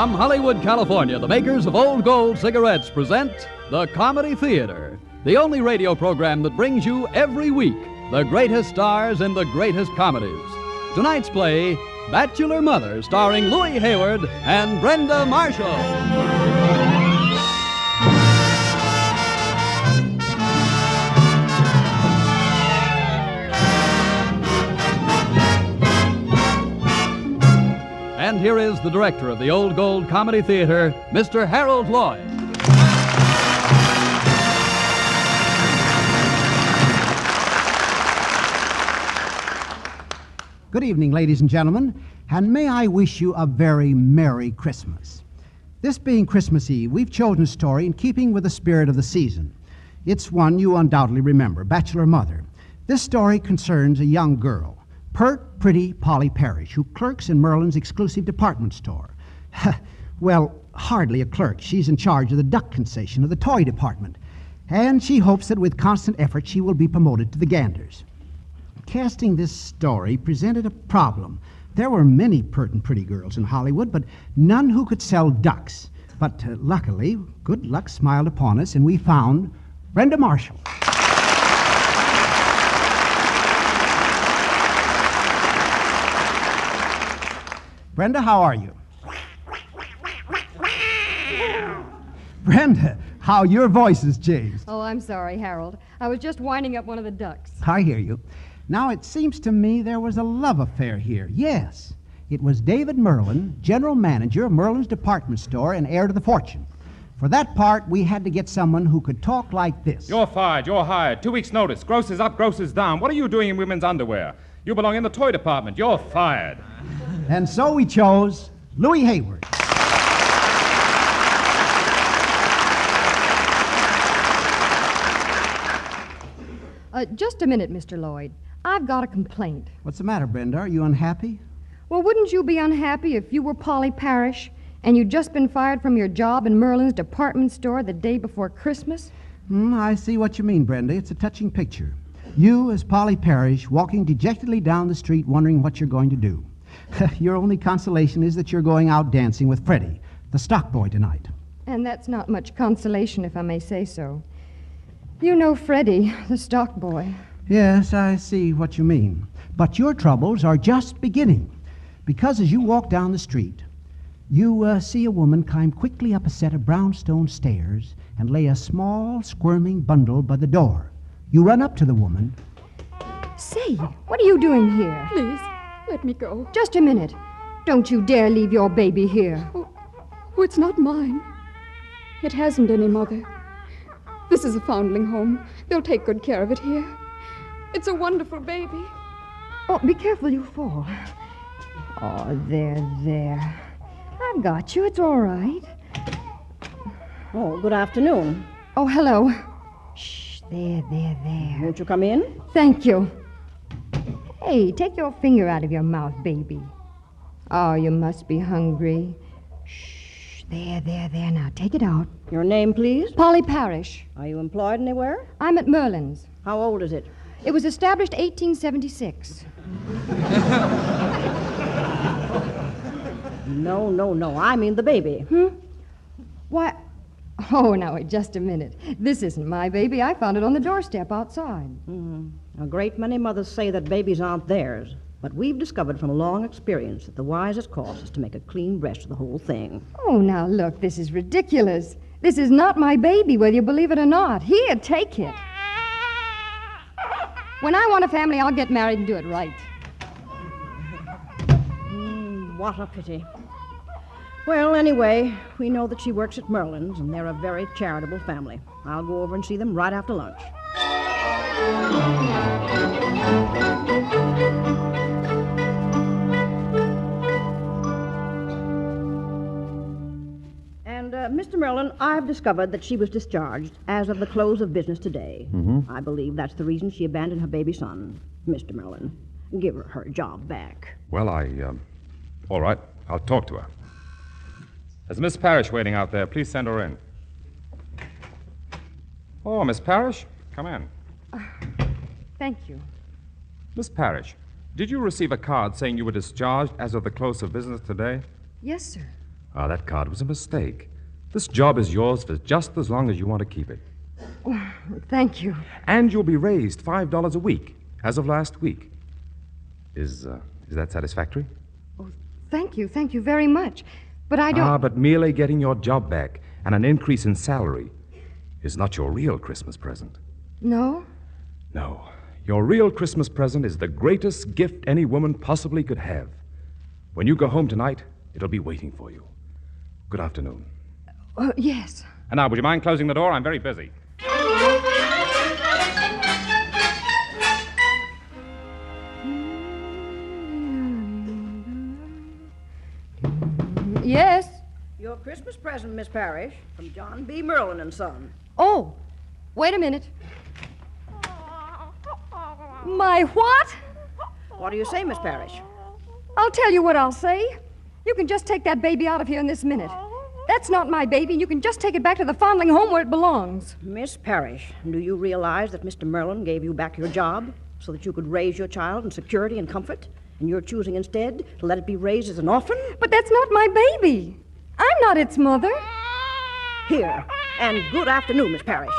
From Hollywood, California, the makers of Old Gold cigarettes present The Comedy Theater, the only radio program that brings you every week the greatest stars in the greatest comedies. Tonight's play, Bachelor Mother, starring Louis Hayward and Brenda Marshall. And here is the director of the Old Gold Comedy Theater, Mr. Harold Lloyd. Good evening, ladies and gentlemen, and may I wish you a very Merry Christmas. This being Christmas Eve, we've chosen a story in keeping with the spirit of the season. It's one you undoubtedly remember, Bachelor Mother. This story concerns a young girl, pert, pretty Polly Parrish, who clerks in Merlin's exclusive department store. Well, hardly a clerk. She's in charge of the duck concession of the toy department, and she hopes that with constant effort she will be promoted to the ganders. Casting this story presented a problem. There were many pert and pretty girls in Hollywood, but none who could sell ducks. But luckily, good luck smiled upon us, and we found Brenda Marshall. Brenda, how are you? Brenda, how your voice has changed. Oh, I'm sorry, Harold. I was just winding up one of the ducks. I hear you. Now, it seems to me there was a love affair here. Yes, it was David Merlin, general manager of Merlin's department store and heir to the fortune. For that part, we had to get someone who could talk like this. You're fired. You're hired. 2 weeks' notice. Grocers up, grocers down. What are you doing in women's underwear? You belong in the toy department. You're fired. And so we chose Louis Hayward. Just a minute, Mr. Lloyd. I've got a complaint. What's the matter, Brenda? Are you unhappy? Well, wouldn't you be unhappy if you were Polly Parrish and you'd just been fired from your job in Merlin's department store the day before Christmas? I see what you mean, Brenda. It's a touching picture. You, as Polly Parrish, walking dejectedly down the street wondering what you're going to do. Your only consolation is that you're going out dancing with Freddie, the stock boy, tonight. And that's not much consolation, if I may say so. You know Freddie, the stock boy. Yes, I see what you mean. But your troubles are just beginning. Because as you walk down the street, you see a woman climb quickly up a set of brownstone stairs and lay a small, squirming bundle by the door. You run up to the woman. Say, what are you doing here? Please, let me go. Just a minute. Don't you dare leave your baby here. Oh, it's not mine. It hasn't any mother. This is a foundling home. They'll take good care of it here. It's a wonderful baby. Oh, be careful you fall. Oh, there. I've got you. It's all right. Oh, good afternoon. Oh, hello. Shh, there. Won't you come in? Thank you. Hey, take your finger out of your mouth, baby. Oh, you must be hungry. Shh, there. Now, take it out. Your name, please? Polly Parrish. Are you employed anywhere? I'm at Merlin's. How old is it? It was established 1876. No. I mean the baby. Why? Oh, now, wait just a minute. This isn't my baby. I found it on the doorstep outside. A great many mothers say that babies aren't theirs. But we've discovered from long experience that the wisest course is to make a clean breast of the whole thing. Oh, now, look, this is ridiculous. This is not my baby, whether you believe it or not. Here, take it. When I want a family, I'll get married and do it right. What a pity. Well, anyway, we know that she works at Merlin's, and they're a very charitable family. I'll go over and see them right after lunch. And, Mr. Merlin, I've discovered that she was discharged as of the close of business today. I believe that's the reason she abandoned her baby son. Mr. Merlin, give her job back. Well, all right. I'll talk to her. There's Miss Parrish waiting out there. Please send her in. Oh, Miss Parrish, come in. Thank you. Miss Parrish, did you receive a card saying you were discharged as of the close of business today? Yes, sir. Ah, that card was a mistake. This job is yours for just as long as you want to keep it. Thank you. And you'll be raised $5 a week, as of last week. Is that satisfactory? Thank you very much. But I don't... but merely getting your job back and an increase in salary is not your real Christmas present. No? No. Your real Christmas present is the greatest gift any woman possibly could have. When you go home tonight, it'll be waiting for you. Good afternoon. Yes. And now, would you mind closing the door? I'm very busy. Yes? Your Christmas present, Miss Parrish, from John B. Merlin and Son. Oh, wait a minute. My what? What do you say, Miss Parrish? I'll tell you what I'll say. You can just take that baby out of here in this minute. That's not my baby, and you can just take it back to the fondling home where it belongs. Miss Parrish, do you realize that Mr. Merlin gave you back your job so that you could raise your child in security and comfort? And you're choosing instead to let it be raised as an orphan? But that's not my baby. I'm not its mother. Here, and good afternoon, Miss Parrish.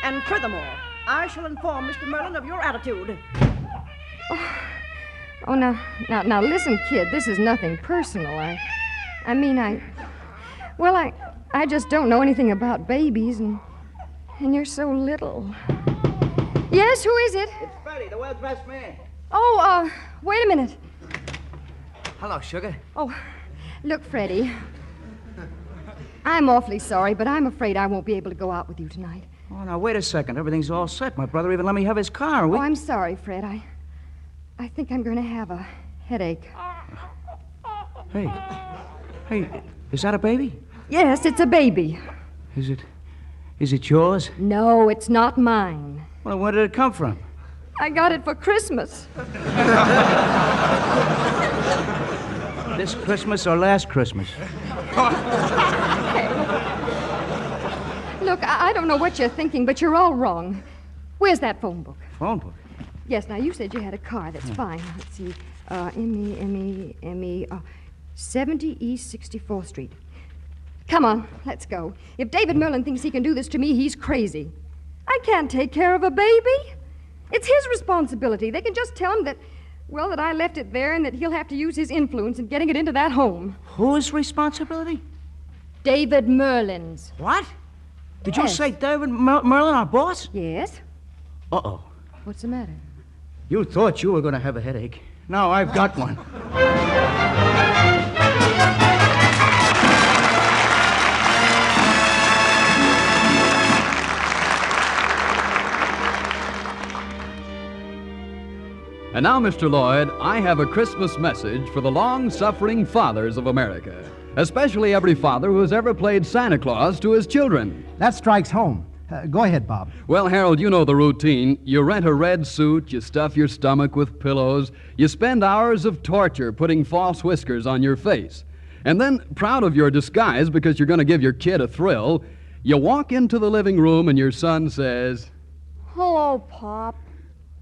And furthermore, I shall inform Mr. Merlin of your attitude. Oh, now, listen, kid, this is nothing personal. I just don't know anything about babies, and you're so little. Yes, who is it? It's Freddie, the well-dressed man. Oh, wait a minute. Hello, sugar. Oh, look, Freddie. I'm awfully sorry, but I'm afraid I won't be able to go out with you tonight. Oh, now, wait a second. Everything's all set. My brother even let me have his car. Oh, I'm sorry, Fred. I think I'm going to have a headache. Hey, is that a baby? Yes, it's a baby. Is it yours? No, it's not mine. Well, where did it come from? I got it for Christmas. This Christmas or last Christmas? Look, I don't know what you're thinking, but you're all wrong. Where's that phone book? Phone book? Yes, now, you said you had a car. That's fine. Let's see. M.E. 70 East 64th Street. Come on, let's go. If David Merlin thinks he can do this to me, he's crazy. I can't take care of a baby. It's his responsibility. They can just tell him that I left it there and that he'll have to use his influence in getting it into that home. Whose responsibility? David Merlin's. What? Did you say David Merlin, our boss? Yes. Uh-oh. What's the matter? You thought you were going to have a headache. Now I've got one. And now, Mr. Lloyd, I have a Christmas message for the long-suffering fathers of America, especially every father who has ever played Santa Claus to his children. That strikes home. Go ahead, Bob. Well, Harold, you know the routine. You rent a red suit, you stuff your stomach with pillows, you spend hours of torture putting false whiskers on your face. And then, proud of your disguise because you're going to give your kid a thrill, you walk into the living room and your son says, "Hello, Pop.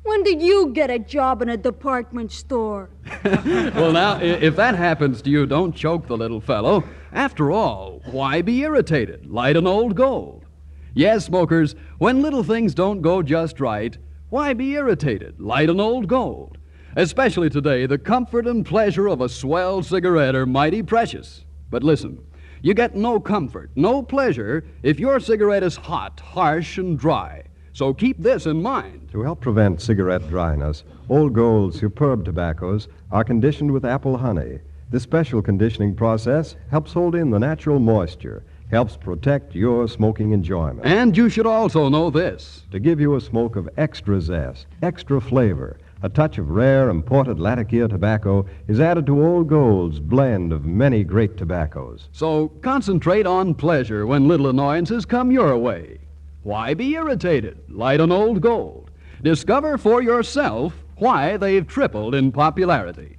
When did you get a job in a department store?" Well, now, if that happens to you, don't choke the little fellow. After all, why be irritated? Light an old gold. Yes, smokers, when little things don't go just right, why be irritated? Light an old gold. Especially today, the comfort and pleasure of a swell cigarette are mighty precious. But listen, you get no comfort, no pleasure, if your cigarette is hot, harsh, and dry. So keep this in mind. To help prevent cigarette dryness, Old Gold's superb tobaccos are conditioned with apple honey. This special conditioning process helps hold in the natural moisture, helps protect your smoking enjoyment. And you should also know this. To give you a smoke of extra zest, extra flavor, a touch of rare imported Latakia tobacco is added to Old Gold's blend of many great tobaccos. So concentrate on pleasure when little annoyances come your way. Why be irritated? Light an Old Gold. Discover for yourself why they've tripled in popularity.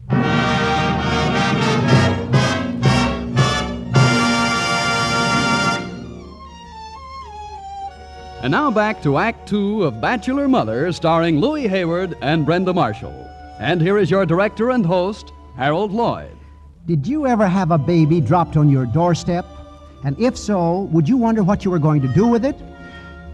And now back to Act Two of Bachelor Mother, starring Louis Hayward and Brenda Marshall. And here is your director and host, Harold Lloyd. Did you ever have a baby dropped on your doorstep? And if so, would you wonder what you were going to do with it?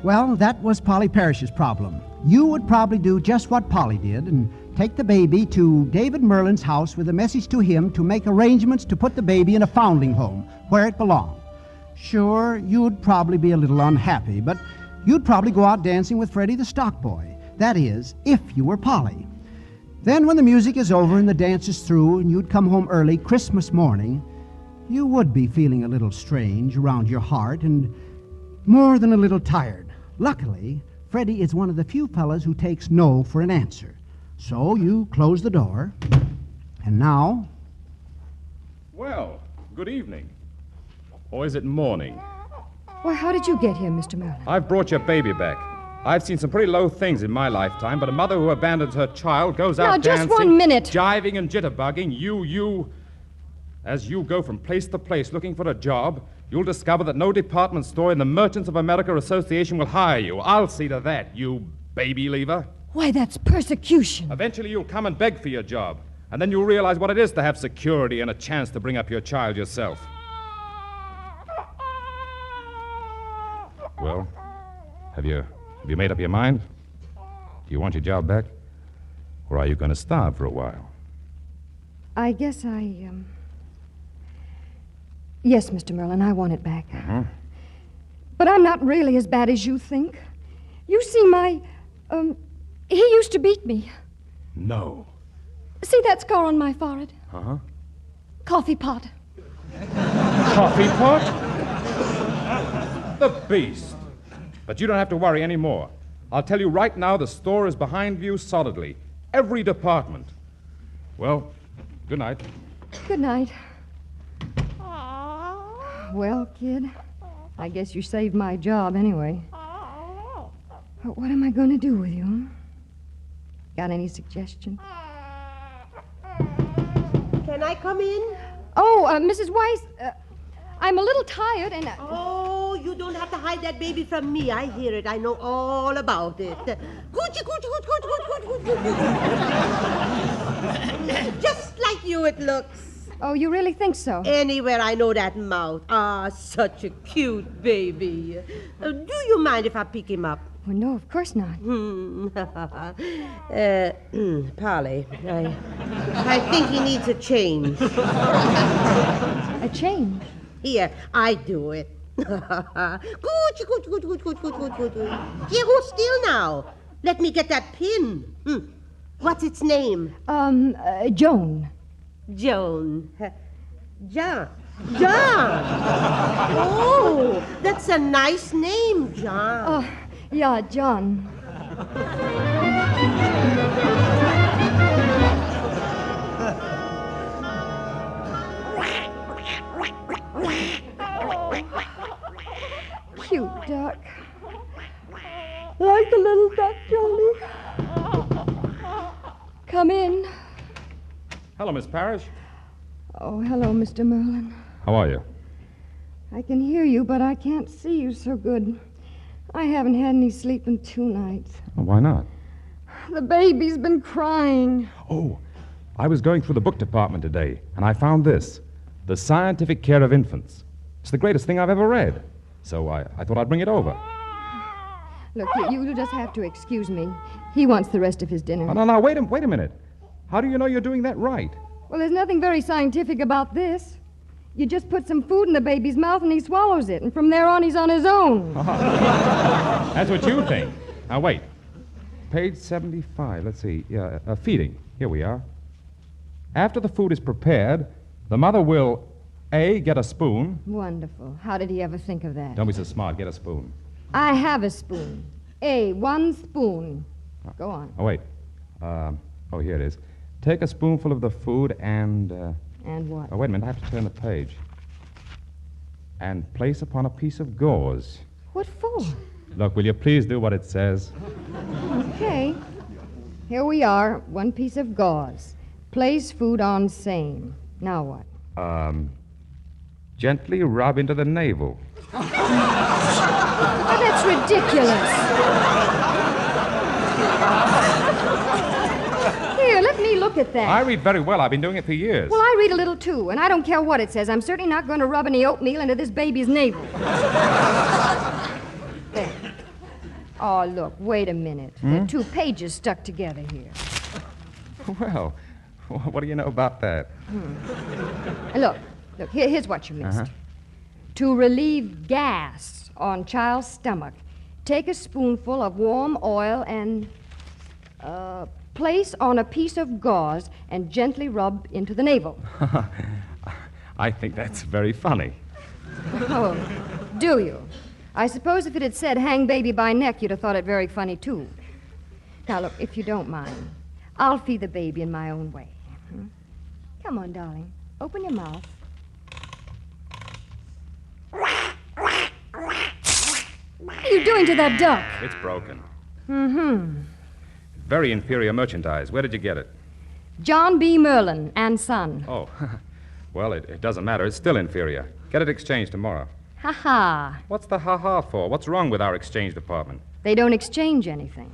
Well, that was Polly Parrish's problem. You would probably do just what Polly did and take the baby to David Merlin's house with a message to him to make arrangements to put the baby in a foundling home where it belonged. Sure, you'd probably be a little unhappy, but you'd probably go out dancing with Freddie the stock boy. That is, if you were Polly. Then when the music is over and the dance is through and you'd come home early Christmas morning, you would be feeling a little strange around your heart and more than a little tired. Luckily, Freddie is one of the few fellas who takes no for an answer. So you close the door, and now... Well, good evening. Or is it morning? Why, how did you get here, Mr. Merlin? I've brought your baby back. I've seen some pretty low things in my lifetime, but a mother who abandons her child goes out Now, dancing... just 1 minute. ...jiving and jitterbugging. As you go from place to place looking for a job, you'll discover that no department store in the Merchants of America Association will hire you. I'll see to that, you baby leaver. Why, that's persecution. Eventually you'll come and beg for your job, and then you'll realize what it is to have security and a chance to bring up your child yourself. Well, have you made up your mind? Do you want your job back? Or are you going to starve for a while? I guess Yes, Mr. Merlin, I want it back. Uh-huh. But I'm not really as bad as you think. You see, he used to beat me. No. See that scar on my forehead? Uh-huh. Coffee pot. Coffee pot? The beast. But you don't have to worry anymore. I'll tell you right now, the store is behind you solidly. Every department. Well, good night. Good night. Well, kid, I guess you saved my job anyway. But what am I going to do with you? Huh? Got any suggestions? Can I come in? Oh, Mrs. Weiss, I'm a little tired and... Oh, you don't have to hide that baby from me. I hear it. I know all about it. Coochie, coochie, coochie, coochie, coochie, coochie. Just like you it looks. Oh, you really think so? Anywhere I know that mouth. Ah, such a cute baby. Do you mind if I pick him up? Well, no, of course not. Polly, I think he needs a change. A change? Here, I do it. Coochie, coochie, coochie, coochie, coochie, coochie. Here, hold still now. Let me get that pin. What's its name? Joan. Joan. John. John. Oh, that's a nice name, John. Oh, yeah, John. Cute duck. Like the little duck, Johnny. Come in. Hello, Miss Parrish. Oh, hello, Mr. Merlin. How are you? I can hear you, but I can't see you so good. I haven't had any sleep in 2 nights. Well, why not? The baby's been crying. Oh, I was going through the book department today, and I found this. The Scientific Care of Infants. It's the greatest thing I've ever read. So I thought I'd bring it over. Look, you just have to excuse me. He wants the rest of his dinner. Oh, no, wait a minute. How do you know you're doing that right? Well, there's nothing very scientific about this. You just put some food in the baby's mouth and he swallows it, and from there on he's on his own. That's what you think. Now, wait. Page 75. Let's see. Yeah, feeding. Here we are. After the food is prepared, the mother will, A, get a spoon. Wonderful. How did he ever think of that? Don't be so smart. Get a spoon. I have a spoon. 1 spoon. Go on. Oh, wait. Here it is. Take a spoonful of the food and... And what? Oh, wait a minute. I have to turn the page. And place upon a piece of gauze. What for? Look, will you please do what it says? Okay. Here we are. 1 piece of gauze. Place food on same. Now what? Gently rub into the navel. Oh, that's ridiculous. Here, let me look at that. I read very well. I've been doing it for years. Well, I read a little, too, and I don't care what it says. I'm certainly not going to rub any oatmeal into this baby's navel. There. Oh, look, wait a minute. There are 2 pages stuck together here. Well, what do you know about that? Look, here's what you missed. To relieve gas on child's stomach, take a spoonful of warm oil and place on a piece of gauze and gently rub into the navel. I think that's very funny. Oh, do you? I suppose if it had said hang baby by neck, you'd have thought it very funny, too. Now, look, if you don't mind, I'll feed the baby in my own way. Come on, darling. Open your mouth. What are you doing to that duck? It's broken. Mm-hmm. Very inferior merchandise. Where did you get it? John B. Merlin and Son. Oh, well, it doesn't matter. It's still inferior. Get it exchanged tomorrow. Ha-ha. What's the ha-ha for? What's wrong with our exchange department? They don't exchange anything.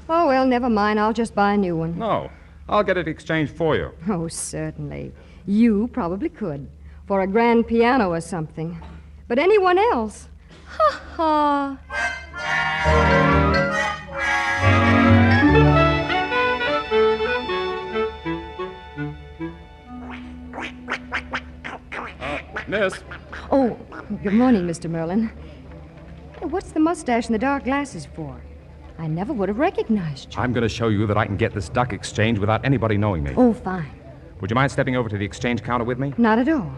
Oh, well, never mind. I'll just buy a new one. No, I'll get it exchanged for you. Oh, certainly. You probably could. For a grand piano or something. But anyone else? Ha-ha. Miss. Oh, good morning, Mr. Merlin. What's the mustache and the dark glasses for? I never would have recognized you. I'm going to show you that I can get this duck exchanged without anybody knowing me. Oh, fine. Would you mind stepping over to the exchange counter with me? Not at all.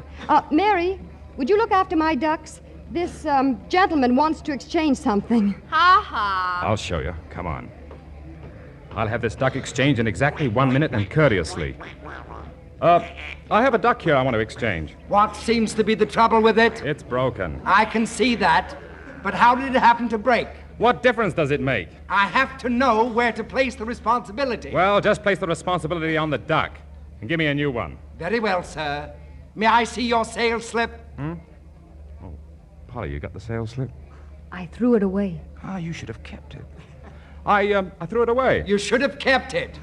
Mary, would you look after my ducks? This gentleman wants to exchange something. Ha-ha. I'll show you. Come on. I'll have this duck exchanged in exactly 1 minute and courteously. I have a duck here I want to exchange. What seems to be the trouble with it? It's broken. I can see that. But how did it happen to break? What difference does it make? I have to know where to place the responsibility. Well, just place the responsibility on the duck and give me a new one. Very well, sir. May I see your sales slip? Oh, Polly, you got the sales slip? I threw it away. Ah, you should have kept it. I threw it away. You should have kept it.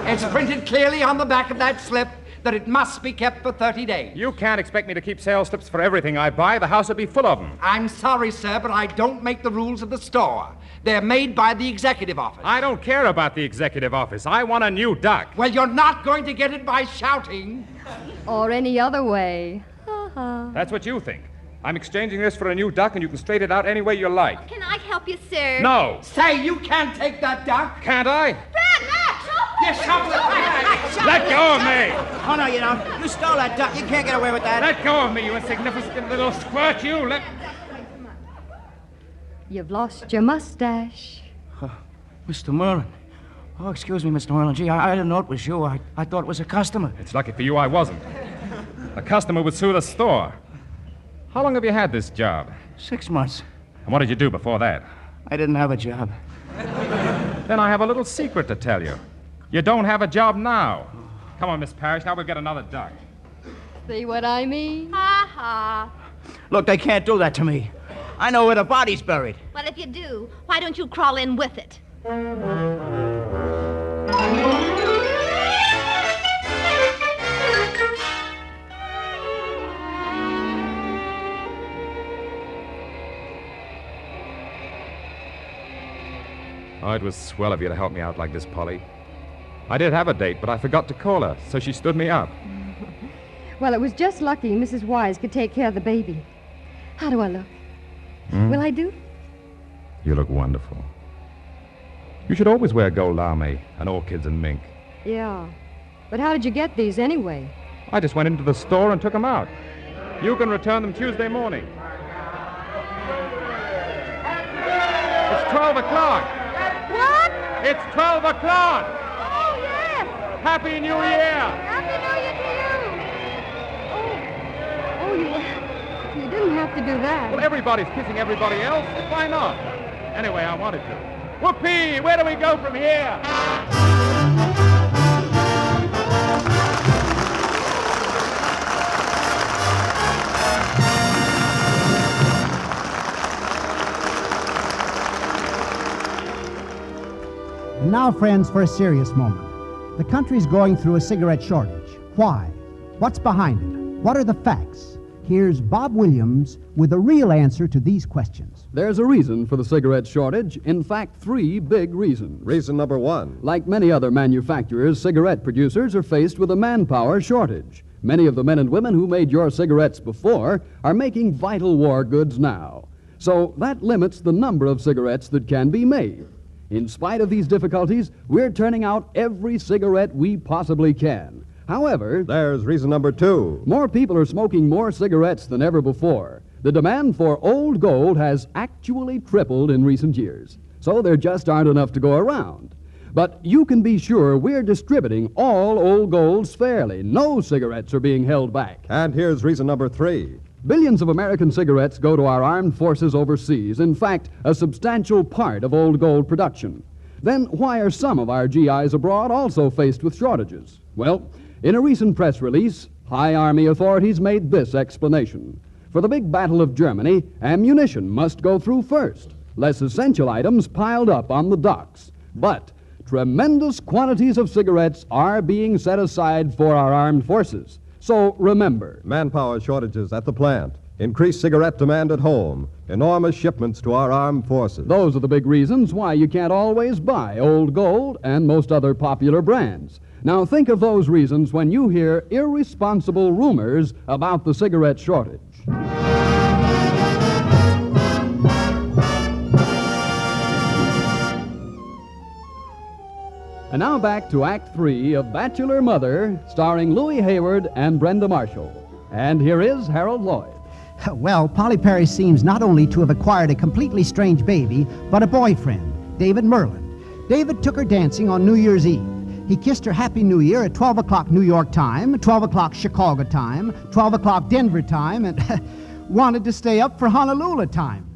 It's printed clearly on the back of that slip that it must be kept for 30 days. You can't expect me to keep sales slips for everything I buy. The house would be full of them. I'm sorry, sir, but I don't make the rules of the store. They're made by the executive office. I don't care about the executive office. I want a new duck. Well, you're not going to get it by shouting. Or any other way. Ha-ha. That's what you think. I'm exchanging this for a new duck, and you can straighten it out any way you like. Can I help you, sir? No. Say, you can't take that duck. Can't I? Yes, Let go of me! Oh, no, you don't. You stole that duck. You can't get away with that. Let go of me, you insignificant little squirt, you! You've lost your mustache. Mr. Merlin. Oh, excuse me, Mr. Merlin. Gee, I didn't know it was you. I thought it was a customer. It's lucky for you I wasn't. A customer would sue the store. How long have you had this job? 6 months. And what did you do before that? I didn't have a job. Then I have a little secret to tell you. You don't have a job now. Come on, Miss Parrish. Now we'll get another duck. See what I mean? Ha-ha. Look, they can't do that to me. I know where the body's buried. Well, if you do, why don't you crawl in with it? Oh, it was swell of you to help me out like this, Polly. I did have a date, but I forgot to call her, so she stood me up. Well, it was just lucky Mrs. Wise could take care of the baby. How do I look? Will I do? You look wonderful. You should always wear gold lame and orchids and mink. Yeah. But how did you get these anyway? I just went into the store and took them out. You can return them Tuesday morning. It's 12 o'clock. What? It's 12 o'clock. Oh, yes. Happy New Year. Happy New Year to you. You didn't have to do that. Well, everybody's kissing everybody else. Why not? Anyway, I wanted to. Whoopee! Where do we go from here? now, friends, for a serious moment. The country's going through a cigarette shortage. Why? What's behind it? What are the facts? Here's Bob Williams with a real answer to these questions. There's a reason for the cigarette shortage. In fact, 3 big reasons. Reason number 1. Like many other manufacturers, cigarette producers are faced with a manpower shortage. Many of the men and women who made your cigarettes before are making vital war goods now. So that limits the number of cigarettes that can be made. In spite of these difficulties, we're turning out every cigarette we possibly can. However, there's reason number 2. More people are smoking more cigarettes than ever before. The demand for Old Gold has actually tripled in recent years. So there just aren't enough to go around. But you can be sure we're distributing all Old Golds fairly. No cigarettes are being held back. And here's reason number 3. Billions of American cigarettes go to our armed forces overseas. In fact, a substantial part of Old Gold production. Then why are some of our GIs abroad also faced with shortages? Well, in a recent press release, high Army authorities made this explanation. For the big battle of Germany, ammunition must go through first. Less essential items piled up on the docks. But tremendous quantities of cigarettes are being set aside for our armed forces. So remember, manpower shortages at the plant, increased cigarette demand at home, enormous shipments to our armed forces. Those are the big reasons why you can't always buy Old Gold and most other popular brands. Now think of those reasons when you hear irresponsible rumors about the cigarette shortage. And now back to Act 3 of Bachelor Mother, starring Louis Hayward and Brenda Marshall. And here is Harold Lloyd. Well, Polly Perry seems not only to have acquired a completely strange baby, but a boyfriend, David Merlin. David took her dancing on New Year's Eve. He kissed her Happy New Year at 12 o'clock New York time, 12 o'clock Chicago time, 12 o'clock Denver time, and wanted to stay up for Honolulu time.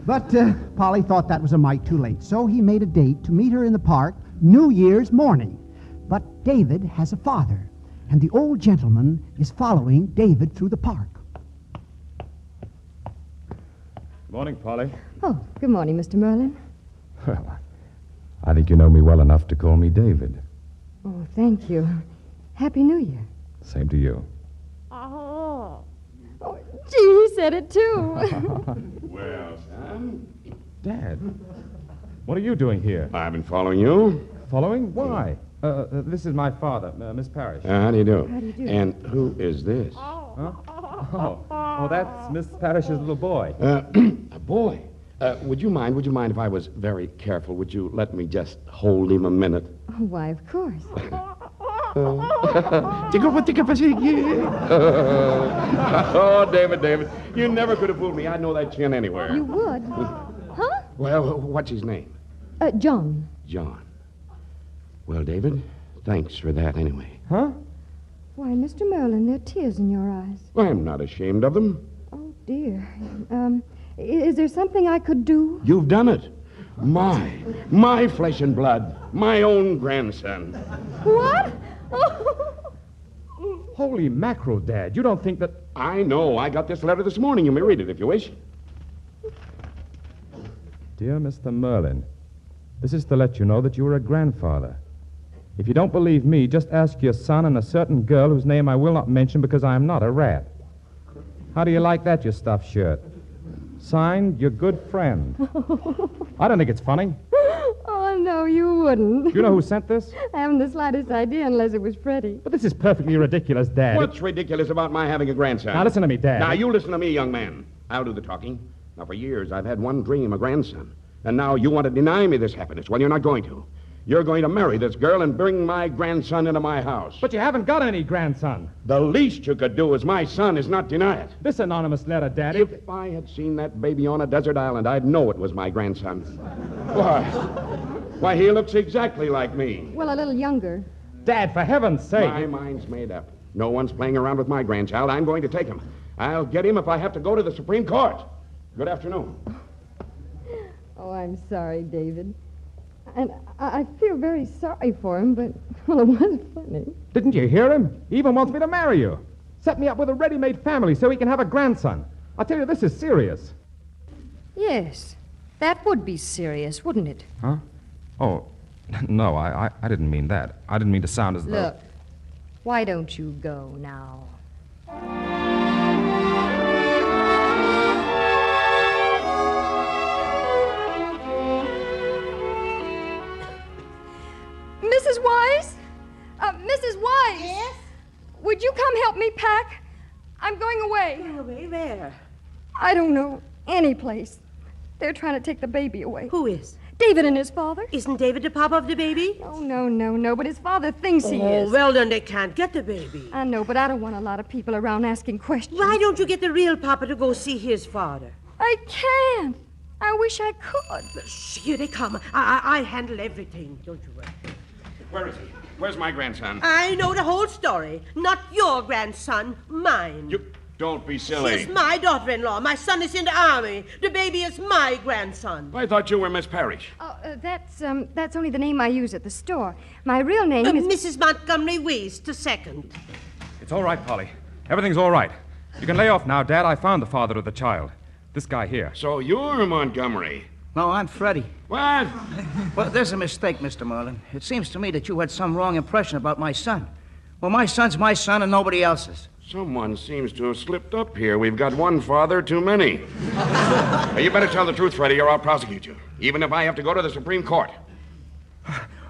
But Polly thought that was a mite too late, so he made a date to meet her in the park New Year's morning. But David has a father, and the old gentleman is following David through the park. Good morning, Polly. Oh, good morning, Mr. Merlin. Well, I think you know me well enough to call me David. Oh, thank you. Happy New Year. Same to you. Oh, gee, he said it too. Well, Sam? Dad, what are you doing here? I've been following you. Following? Why? This is my father, Miss Parrish. How do you do? How do you do? And who is this? Huh? Oh, that's Miss Parrish's little boy. A boy. Would you mind if I was very careful? Would you let me just hold him a minute? Oh, why, of course. Oh, David, you never could have fooled me. I'd know that chin anywhere. You would? Huh? Well, what's his name? John. John. Well, David, thanks for that anyway. Huh? Why, Mr. Merlin, there are tears in your eyes. I'm not ashamed of them. Oh, dear. Is there something I could do? You've done it. My flesh and blood. My own grandson. What? Holy mackerel, Dad. You don't think that... I know. I got this letter this morning. You may read it if you wish. Dear Mr. Merlin, this is to let you know that you are a grandfather. If you don't believe me, just ask your son and a certain girl whose name I will not mention because I am not a rat. How do you like that, your stuffed shirt? Signed, your good friend. I don't think it's funny. Oh, no, you wouldn't. You know who sent this? I haven't the slightest idea unless it was Freddie. But this is perfectly ridiculous, Dad. What's ridiculous about my having a grandson? Now, listen to me, Dad. Now, you listen to me, young man. I'll do the talking. Now, for years, I've had one dream, a grandson. And now you want to deny me this happiness. Well, you're not going to. You're going to marry this girl and bring my grandson into my house. But you haven't got any grandson. The least you could do as my son is not deny it. This anonymous letter, Daddy. If I had seen that baby on a desert island, I'd know it was my grandson. Why, he looks exactly like me. Well, a little younger. Dad, for heaven's sake. My mind's made up. No one's playing around with my grandchild. I'm going to take him. I'll get him if I have to go to the Supreme Court. Good afternoon. Oh, I'm sorry, David. And I feel very sorry for him, but, well, it was funny. Didn't you hear him? He even wants me to marry you. Set me up with a ready-made family so he can have a grandson. I tell you, this is serious. Yes, that would be serious, wouldn't it? Huh? Oh, No, I didn't mean that. I didn't mean to sound as though... Look, why don't you go now? Mrs. Wise? Mrs. Wise? Yes? Would you come help me pack? I'm going away. Going away where? I don't know. Any place. They're trying to take the baby away. Who is? David and his father. Isn't David the papa of the baby? Oh, no, but his father thinks he is. Oh, well, then they can't get the baby. I know, but I don't want a lot of people around asking questions. Why don't you get the real papa to go see his father? I can't. I wish I could. Here they come. I'll handle everything. Don't you worry. Where is he? Where's my grandson? I know the whole story. Not your grandson, mine. You don't be silly. She's my daughter-in-law. My son is in the army. The baby is my grandson. I thought you were Miss Parrish. Oh, that's only the name I use at the store. My real name is... Mrs. Montgomery Weiss, the second. It's all right, Polly. Everything's all right. You can lay off now, Dad. I found the father of the child. This guy here. So you're Montgomery. No, I'm Freddie. What? Well, there's a mistake, Mr. Merlin. It seems to me that you had some wrong impression about my son. Well, my son's my son and nobody else's. Someone seems to have slipped up here. We've got one father too many. Now, you better tell the truth, Freddie, or I'll prosecute you, even if I have to go to the Supreme Court.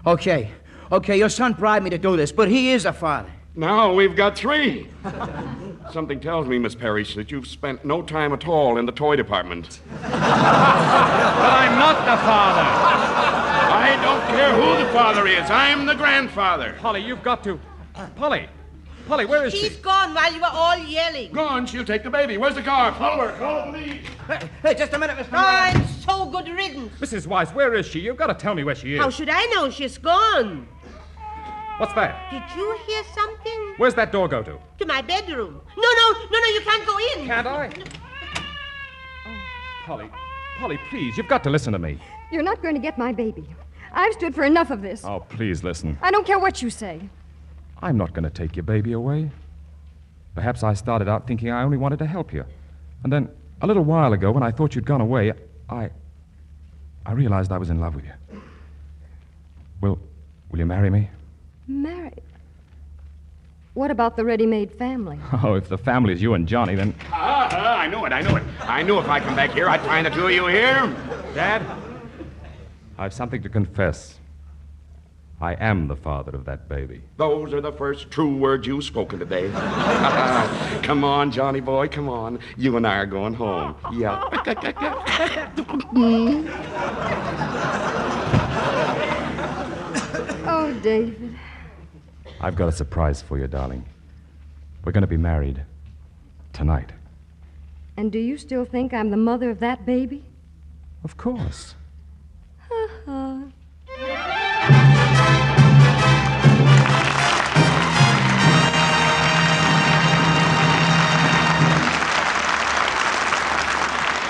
Okay, your son bribed me to do this, but he is a father. Now we've got three. Something tells me, Miss Parrish, that you've spent no time at all in the toy department. But I'm not the father. I don't care who the father is. I'm the grandfather. Polly, you've got to... Polly, where is she? She's gone while you were all yelling. Gone. She'll take the baby. Where's the car? Follow her. Follow me. Hey, just a minute, Mr. Merlin. I'm so good riddance. Mrs. Wise, where is she? You've got to tell me where she is. How should I know? She's gone. What's that? Did you hear something? Where's that door go to? To my bedroom. No, you can't go in. Can't I? Oh. Polly, please, you've got to listen to me. You're not going to get my baby. I've stood for enough of this. Oh, please listen. I don't care what you say. I'm not going to take your baby away. Perhaps I started out thinking I only wanted to help you. And then, a little while ago, when I thought you'd gone away, I realized I was in love with you. Will you marry me? Married? What about the ready-made family? Oh, if the family's you and Johnny, then... I knew it. I knew if I come back here, I'd find the two of you here. Dad, I've something to confess. I am the father of that baby. Those are the first true words you've spoken today. Come on, Johnny boy, come on. You and I are going home. Yeah. Oh, David. I've got a surprise for you, darling. We're going to be married tonight. And do you still think I'm the mother of that baby? Of course.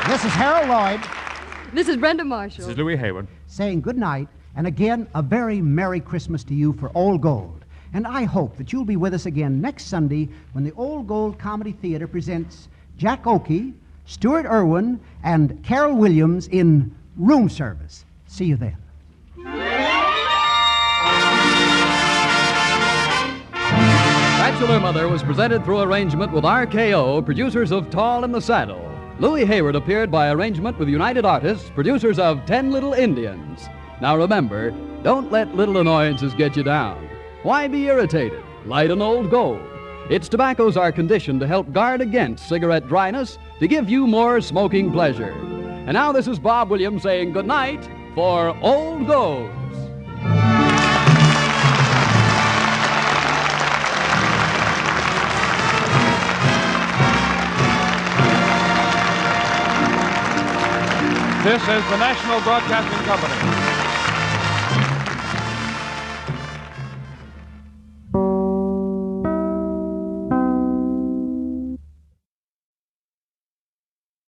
This is Harold Lloyd. This is Brenda Marshall. This is Louis Hayward. Saying good night, and again, a very Merry Christmas to you for Old Gold. And I hope that you'll be with us again next Sunday when the Old Gold Comedy Theater presents Jack Oakey, Stuart Irwin, and Carol Williams in Room Service. See you then. Bachelor Mother was presented through arrangement with RKO, producers of Tall in the Saddle. Louis Hayward appeared by arrangement with United Artists, producers of 10 Little Indians. Now remember, don't let little annoyances get you down. Why be irritated? Light an Old Gold. Its tobaccos are conditioned to help guard against cigarette dryness, to give you more smoking pleasure. And now this is Bob Williams saying good night for Old Golds. This is the National Broadcasting Company.